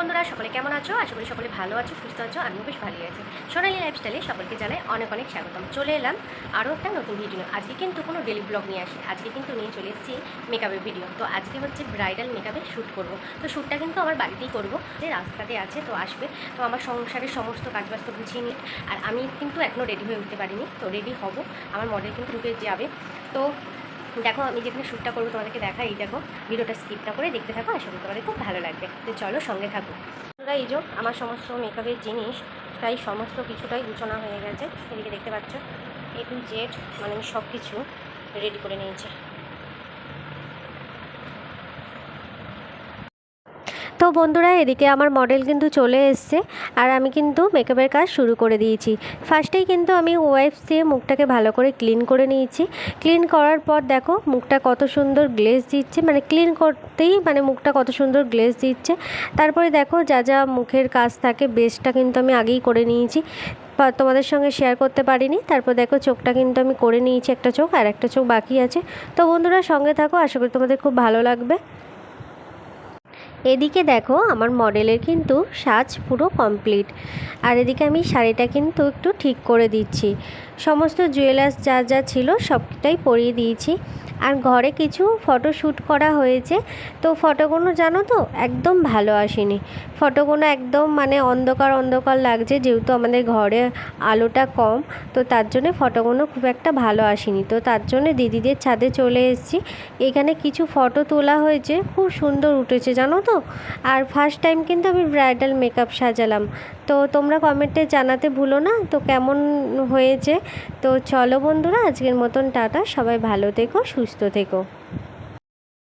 বন্ধুরা সকলে কেমন আছো? আশা করি সকলে ভালো আছো, সুস্থ আছো। আমিও বেশ ভালোই আছি। সোনালী লাইফস্টাইলে সকলকে জানাই অনেক অনেক স্বাগতম। চলে এলাম আরও একটা নতুন ভিডিও। আজকে কিন্তু কোনো ডেলি ব্লগ নিয়ে আসি, আজকে কিন্তু নিয়ে চলে এসেছি মেকআপের ভিডিও। তো আজকে হচ্ছে ব্রাইডাল মেকআপের শ্যুট করব। তো শ্যুটটা কিন্তু আমার বাড়িতেই করব, যে রাস্তাতে আছে তো আসবে। তো আমার সংসারের সমস্ত কাজবাজ তো গুছিয়ে নিই, আর আমি কিন্তু এখনও রেডি হয়ে উঠতে পারিনি। তো রেডি হব, আমার মডেল কিন্তু ঢুকে যাবে। তো দেখো আমি যেখানে শ্যুটটা করবো তোমাদেরকে দেখাই। দেখো ভিডিওটা স্কিপ না করে দেখতে থাকো, আশা করি তোমাদের খুব ভালো লাগবে। তো চলো সঙ্গে থাকো। তোমরা এই যে আমার সমস্ত মেকআপের জিনিস প্রায় সমস্ত কিছুটাই গুছানো হয়ে গেছে। এদিকে দেখতে পাচ্ছ A to Z মানে আমি সব কিছু রেডি করে নিয়েছি। তো বন্ধুরা এদিকে আমার মডেল কিন্তু চলে এসছে, আর আমি কিন্তু মেকআপের কাজ শুরু করে দিয়েছি। ফার্স্টেই কিন্তু আমি ওয়াইপস দিয়ে মুখটাকে ভালো করে ক্লিন করে নিয়েছি। ক্লিন করার পর দেখো মুখটা কত সুন্দর গ্লেজ দিচ্ছে, মানে ক্লিন করতেই মানে মুখটা কত সুন্দর গ্লেজ দিচ্ছে। তারপরে দেখো যা যা মুখের কাজ থাকে বেসটা কিন্তু আমি আগেই করে নিয়েছি, তোমাদের সঙ্গে শেয়ার করতে পারিনি। তারপর দেখো চোখটা কিন্তু আমি করে নিয়েছি, একটা চোখ আর একটা চোখ বাকি আছে। তো বন্ধুরা সঙ্গে থাকো, আশা করি তোমাদের খুব ভালো লাগবে। এদিকে দেখো আমার মডেলের কিন্তু সাজ পুরো কমপ্লিট, আর এদিকে আমি শাড়িটা কিন্তু একটু ঠিক করে দিচ্ছি। সমস্ত জুয়েলার্স যা যা ছিল সবটাই পরিয়ে দিয়েছি। আর ঘরে কিছু ফটো শ্যুট করা হয়েছে, তো ফটোগুলো জানো তো একদম ভালো আসেনি। ফটোগুলো একদম মানে অন্ধকার অন্ধকার লাগছে, যেহেতু আমাদের ঘরে আলোটা কম, তো তার জন্য ফটোগুলো খুব একটা ভালো আসেনি। তো তার জন্য দিদিদের ছাদে চলে এসেছি। এখানে কিছু ফটো তোলা হয়েছে, খুব সুন্দর উঠেছে জানো তো। আর ফার্স্ট টাইম কিন্তু আমি ব্রাইডাল মেকআপ সাজালাম। তো তোমরা কমেন্টে জানাতে ভুলো না তো কেমন হয়েছে। তো চলো বন্ধুরা আজকের মতন টাটা, সবাই ভালো থেকো, সুস্থ থেকো।